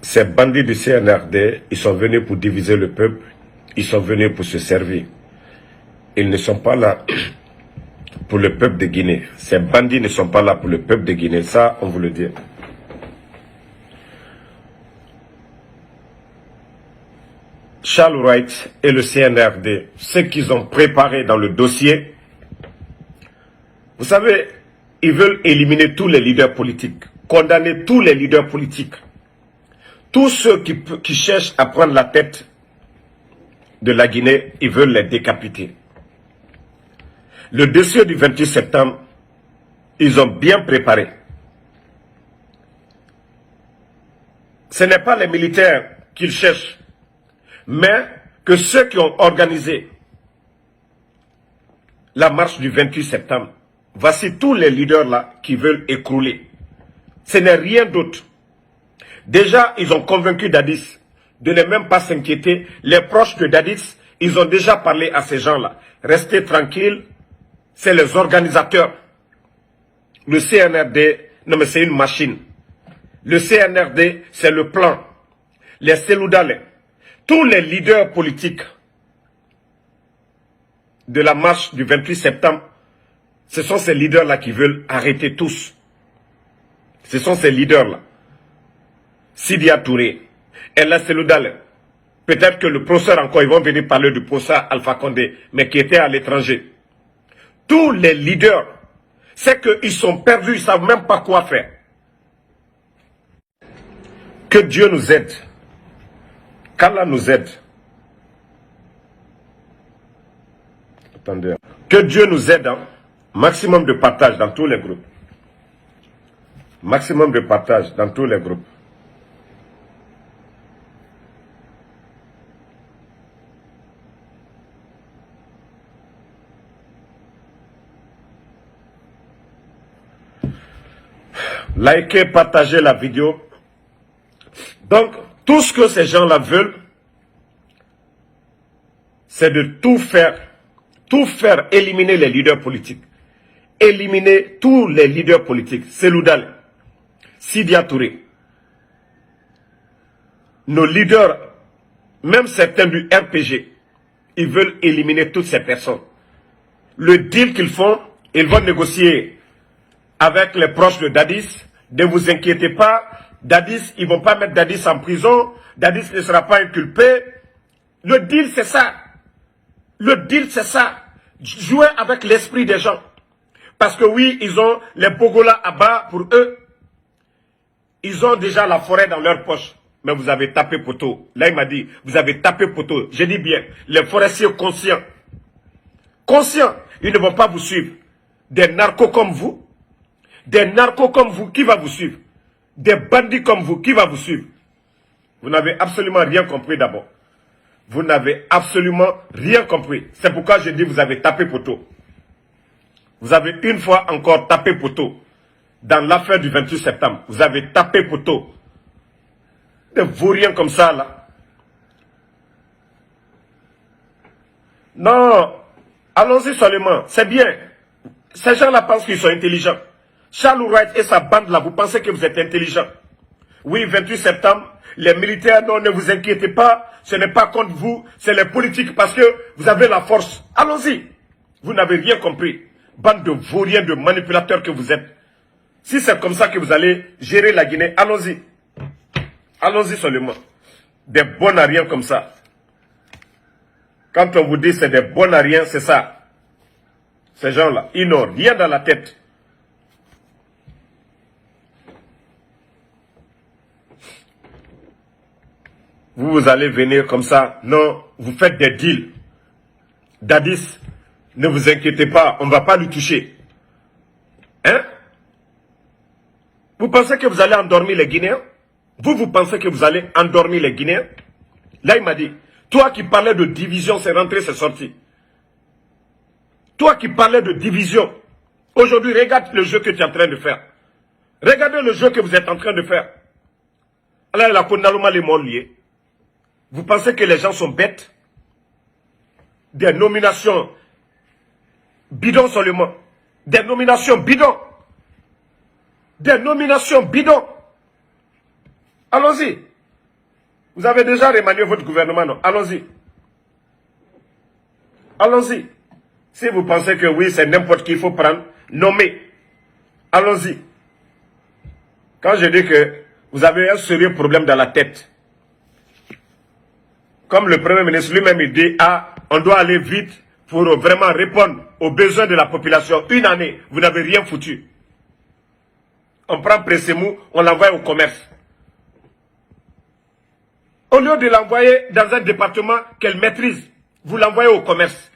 Ces bandits du CNRD, ils sont venus pour diviser le peuple, ils sont venus pour se servir. Ils ne sont pas là pour le peuple de Guinée. Ces bandits ne sont pas là pour le peuple de Guinée, ça on vous le dit. Charles Wright et le CNRD, ce qu'ils ont préparé dans le dossier, vous savez, ils veulent éliminer tous les leaders politiques, condamner tous les leaders politiques. Tous ceux qui cherchent à prendre la tête de la Guinée, ils veulent les décapiter. Le dossier du 28 septembre, ils ont bien préparé. Ce n'est pas les militaires qu'ils cherchent, mais que ceux qui ont organisé la marche du 28 septembre, voici tous les leaders là qui veulent écrouler. Ce n'est rien d'autre. Déjà, ils ont convaincu Dadis de ne même pas s'inquiéter. Les proches de Dadis, ils ont déjà parlé à ces gens-là. Restez tranquilles, c'est les organisateurs. Le CNRD, non mais c'est une machine. Le CNRD, c'est le plan. Les Seloudalais, tous les leaders politiques de la marche du 28 septembre, ce sont ces leaders-là qui veulent arrêter tous. Ce sont ces leaders-là. Sidia Touré, Ella Seloudalais. Peut-être que le professeur encore, ils vont venir parler du professeur Alpha Condé, mais qui était à l'étranger. Tous les leaders, c'est qu'ils sont perdus, ils ne savent même pas quoi faire. Que Dieu nous aide. Qu'Allah nous aide. Attendez. Que Dieu nous aide. Hein. Maximum de partage dans tous les groupes. Maximum de partage dans tous les groupes. Likez, partagez la vidéo. Donc, tout ce que ces gens-là veulent, c'est de tout faire éliminer les leaders politiques. Éliminer tous les leaders politiques. Seloudalais, Sidia Touré. Nos leaders, même certains du RPG, ils veulent éliminer toutes ces personnes. Le deal qu'ils font, ils vont négocier avec les proches de Dadis. Ne vous inquiétez pas, Dadis, ils ne vont pas mettre Dadis en prison, Dadis ne sera pas inculpé. Le deal, c'est ça. Le deal, c'est ça. Jouer avec l'esprit des gens. Parce que oui, ils ont les Bogola à bas pour eux. Ils ont déjà la forêt dans leur poche. Mais vous avez tapé poteau. Là, il m'a dit, vous avez tapé poteau. Je dis bien, les forestiers conscients. Conscients, ils ne vont pas vous suivre. Des narcos comme vous. Des narcos comme vous, qui va vous suivre? Des bandits comme vous, qui va vous suivre? Vous n'avez absolument rien compris d'abord. Vous n'avez absolument rien compris. C'est pourquoi je dis vous avez tapé poteau. Vous avez une fois encore tapé poteau. Dans l'affaire du 28 septembre, vous avez tapé poteau. Des vauriens comme ça, là. Non, allons-y seulement, c'est bien. Ces gens-là pensent qu'ils sont intelligents. Charles Wright et sa bande là, vous pensez que vous êtes intelligent. Oui, 28 septembre, les militaires, non, ne vous inquiétez pas, ce n'est pas contre vous, c'est les politiques parce que vous avez la force. Allons-y. Vous n'avez rien compris. Bande de vauriens, de manipulateurs que vous êtes. Si c'est comme ça que vous allez gérer la Guinée, allons-y. Allons-y seulement. Des bons à rien comme ça. Quand on vous dit c'est des bons à rien, c'est ça. Ces gens-là, ils n'ont rien dans la tête. Vous allez venir comme ça. Non, vous faites des deals. Dadis, ne vous inquiétez pas, on ne va pas lui toucher. Hein? Vous pensez que vous allez endormir les Guinéens? Vous pensez que vous allez endormir les Guinéens? Là, il m'a dit, toi qui parlais de division, c'est rentré, c'est sorti. Toi qui parlais de division, aujourd'hui, regarde le jeu que tu es en train de faire. Regardez le jeu que vous êtes en train de faire. Alors, la Kondaloma les morts liés. Vous pensez que les gens sont bêtes? Des nominations bidons seulement. Des nominations bidons. Des nominations bidons. Allons-y. Vous avez déjà remanié votre gouvernement, non? Allons-y. Allons-y. Si vous pensez que oui, c'est n'importe qui, il faut prendre, nommer. Allons-y. Quand je dis que vous avez un sérieux problème dans la tête, comme le Premier ministre lui-même il dit, ah, on doit aller vite pour vraiment répondre aux besoins de la population. Une année, vous n'avez rien foutu. On prend Pressemou, on l'envoie au commerce. Au lieu de l'envoyer dans un département qu'elle maîtrise, vous l'envoyez au commerce.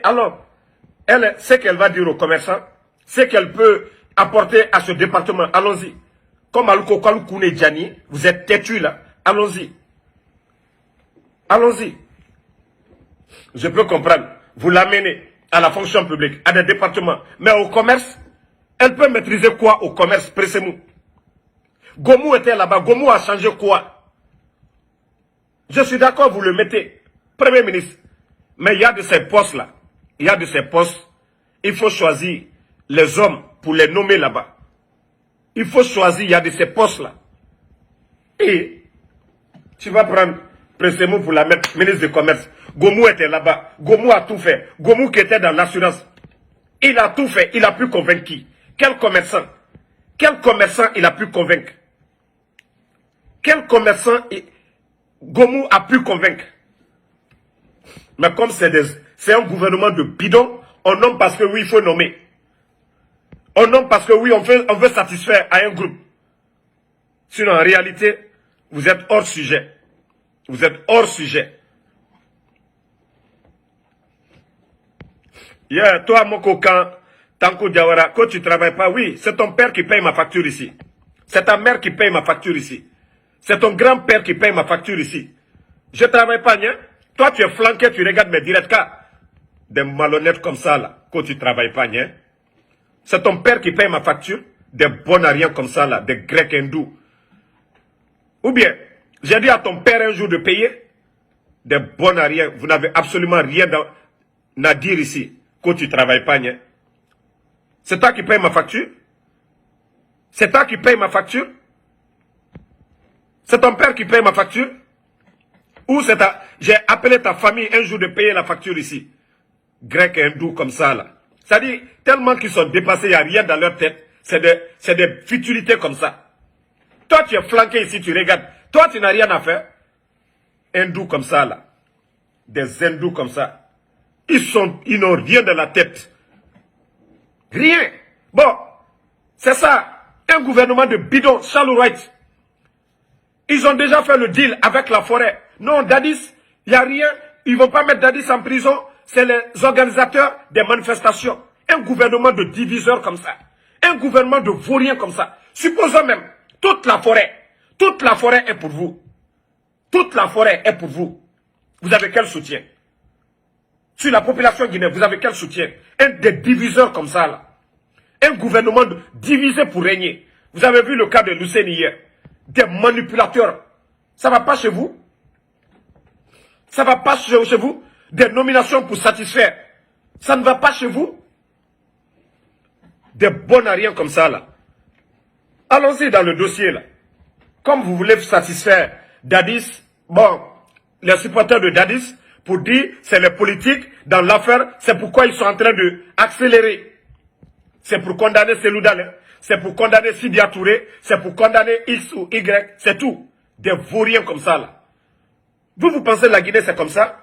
Alors, elle, ce qu'elle va dire aux commerçants, ce qu'elle peut apporter à ce département, allons-y. Comme Aluko Koune Djani, vous êtes têtu là, allons-y. Allons-y. Je peux comprendre. Vous l'amenez à la fonction publique, à des départements, mais au commerce, elle peut maîtriser quoi au commerce, Pressemou? Gomou était là-bas, Gomou a changé quoi? Je suis d'accord, vous le mettez, Premier ministre. Mais il y a de ces postes-là, il y a de ces postes, il faut choisir les hommes pour les nommer là-bas. Il faut choisir, il y a de ces postes-là. Et tu vas prendre Pressemou pour la mettre ministre du Commerce. Gomou était là-bas, Gomou a tout fait. Gomou qui était dans l'assurance, il a tout fait, il a pu convaincre qui? Quel commerçant? Quel commerçant il a pu convaincre? Quel commerçant Gomou a pu convaincre? Mais comme c'est un gouvernement de bidon, on nomme parce que oui, il faut nommer. On nomme parce que oui, on veut satisfaire à un groupe. Sinon, en réalité, vous êtes hors sujet. Vous êtes hors sujet. Yeah, toi, mon coquin, Tanko Diawara, quand tu ne travailles pas, oui, c'est ton père qui paye ma facture ici. C'est ta mère qui paye ma facture ici. C'est ton grand-père qui paye ma facture ici. Je ne travaille pas, hein? Toi, tu es flanqué, tu regardes mes directs cas. Des malhonnêtes comme ça, là, quand tu ne travailles pas, hein? C'est ton père qui paye ma facture. Des bonariens comme ça, là, des grecs hindous. Ou bien, j'ai dit à ton père un jour de payer. Des bonariens, vous n'avez absolument rien à dire ici, quand tu ne travailles pas, hein? C'est toi qui paye ma facture? C'est toi qui paye ma facture? C'est ton père qui paye ma facture? Ou c'est j'ai appelé ta famille un jour de payer la facture ici. Grec et hindou comme ça là. C'est-à-dire, tellement qu'ils sont dépassés, il n'y a rien dans leur tête. C'est des futilités comme ça. Toi, tu es flanqué ici, tu regardes. Toi, tu n'as rien à faire. Hindous comme ça là. Des hindous comme ça. Ils n'ont rien dans la tête. Rien. Bon, c'est ça. Un gouvernement de bidon, shallow right. Ils ont déjà fait le deal avec la forêt. Non, Dadis, il n'y a rien. Ils ne vont pas mettre Dadis en prison. C'est les organisateurs des manifestations. Un gouvernement de diviseurs comme ça. Un gouvernement de vauriens comme ça. Supposons même, toute la forêt est pour vous. Toute la forêt est pour vous. Vous avez quel soutien? Sur la population guinéenne, vous avez quel soutien? Un des diviseurs comme ça, là. Un gouvernement divisé pour régner. Vous avez vu le cas de Lucien hier. Des manipulateurs. Ça ne va pas chez vous? Ça ne va pas chez vous? Des nominations pour satisfaire. Ça ne va pas chez vous? Des bonariens comme ça, là. Allons-y dans le dossier, là. Comme vous voulez satisfaire Dadis, bon, les supporters de Dadis, pour dire, c'est les politiques dans l'affaire, c'est pourquoi ils sont en train de accélérer. C'est pour condamner Seloudal, c'est pour condamner Sidia Touré, c'est pour condamner X ou Y, c'est tout. Des vauriens comme ça, là. Vous pensez que la Guinée, c'est comme ça?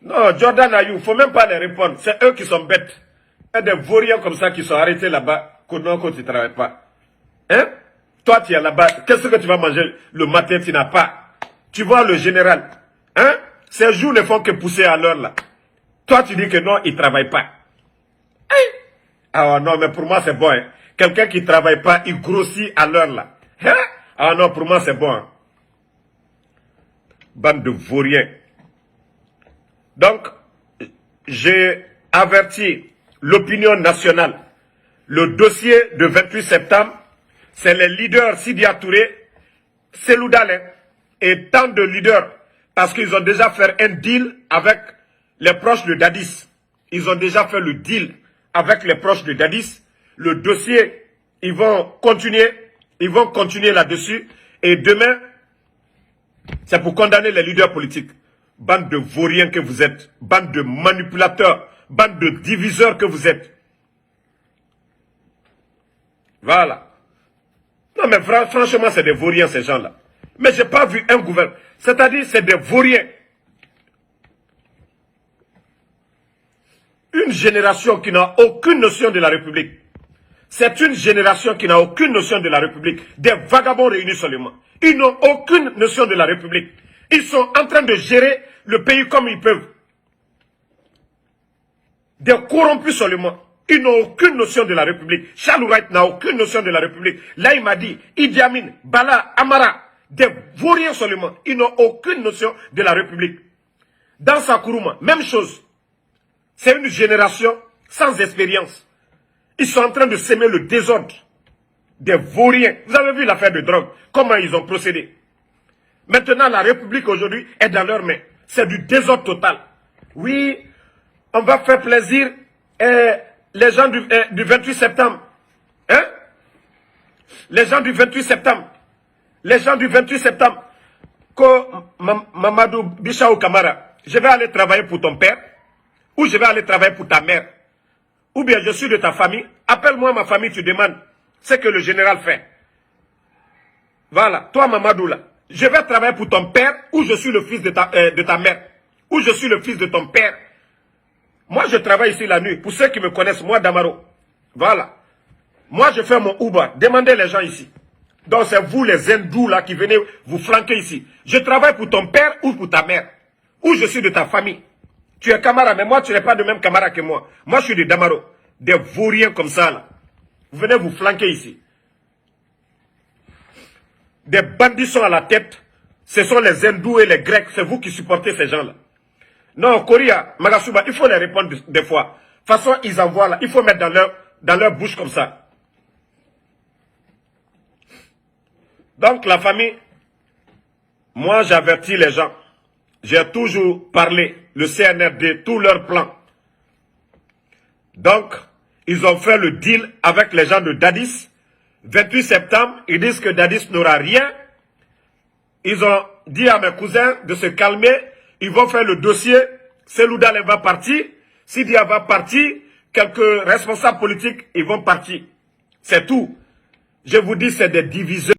Non, Jordan Ayou, il ne faut même pas les répondre. C'est eux qui sont bêtes. Il y a des vauriens comme ça qui sont arrêtés là-bas, quand tu ne travailles pas. Hein? Toi, tu es là-bas. Qu'est-ce que tu vas manger le matin, tu n'as pas? Tu vois le général. Hein? Ces jours ne font que pousser à l'heure là. Toi, tu dis que non, il ne travaille pas. Hein? Ah non, mais pour moi, c'est bon. Hein? Quelqu'un qui ne travaille pas, il grossit à l'heure là. Hein? Ah non, pour moi, c'est bon. Hein? Bande de vauriens. Donc, j'ai averti l'opinion nationale. Le dossier de 28 septembre, c'est les leaders Sidia Touré, Seloudal et tant de leaders, parce qu'ils ont déjà fait un deal avec les proches de Dadis. Ils ont déjà fait le deal avec les proches de Dadis Le dossier, ils vont continuer là-dessus. Et demain, c'est pour condamner les leaders politiques. Bande de vauriens que vous êtes, bande de manipulateurs, bande de diviseurs que vous êtes. Voilà. Non mais franchement, c'est des vauriens ces gens-là. Mais je n'ai pas vu un gouvernement. C'est-à-dire, c'est des vauriens. Une génération qui n'a aucune notion de la République. C'est une génération qui n'a aucune notion de la République. Des vagabonds réunis seulement. Ils n'ont aucune notion de la République. Ils sont en train de gérer le pays comme ils peuvent. Des corrompus seulement. Ils n'ont aucune notion de la République. Charles Wright n'a aucune notion de la République. Là, il m'a dit, Idi Amin, Bala, Amara, des vauriens seulement. Ils n'ont aucune notion de la République. Dans Sakuruma, même chose. C'est une génération sans expérience. Ils sont en train de semer le désordre. Des vauriens. Vous avez vu l'affaire de drogue. Comment ils ont procédé. Maintenant, la République aujourd'hui est dans leurs mains. C'est du désordre total. Oui, on va faire plaisir les gens du 28 septembre. Hein? Les gens du 28 septembre. Les gens du 28 septembre. Mamadou Bichaou Kamara, je vais aller travailler pour ton père. Ou je vais aller travailler pour ta mère. Ou bien je suis de ta famille. Appelle-moi ma famille, tu demandes ce que le général fait. Voilà, toi Mamadou là. Je vais travailler pour ton père ou je suis le fils de ta mère. Ou je suis le fils de ton père. Moi je travaille ici la nuit. Pour ceux qui me connaissent, moi Damaro. Voilà. Moi je fais mon Uber. Demandez les gens ici. Donc c'est vous les hindous là qui venez vous flanquer ici. Je travaille pour ton père ou pour ta mère. Ou je suis de ta famille. Tu es Camara, mais moi, tu n'es pas de même Camara que moi. Moi, je suis de Damaro. Des vauriens comme ça, là. Vous venez vous flanquer ici. Des bandits sont à la tête. Ce sont les hindous et les grecs. C'est vous qui supportez ces gens-là. Non, Korea, Magasuba, il faut les répondre des fois. De toute façon, ils envoient là. Il faut mettre dans leur bouche comme ça. Donc, la famille, moi, j'avertis les gens. J'ai toujours parlé, le CNRD, tous leurs plans. Donc, ils ont fait le deal avec les gens de Dadis. 28 septembre, ils disent que Dadis n'aura rien. Ils ont dit à mes cousins de se calmer. Ils vont faire le dossier. Seloudal va partir. Sidia va partir. Quelques responsables politiques, ils vont partir. C'est tout. Je vous dis, c'est des diviseurs.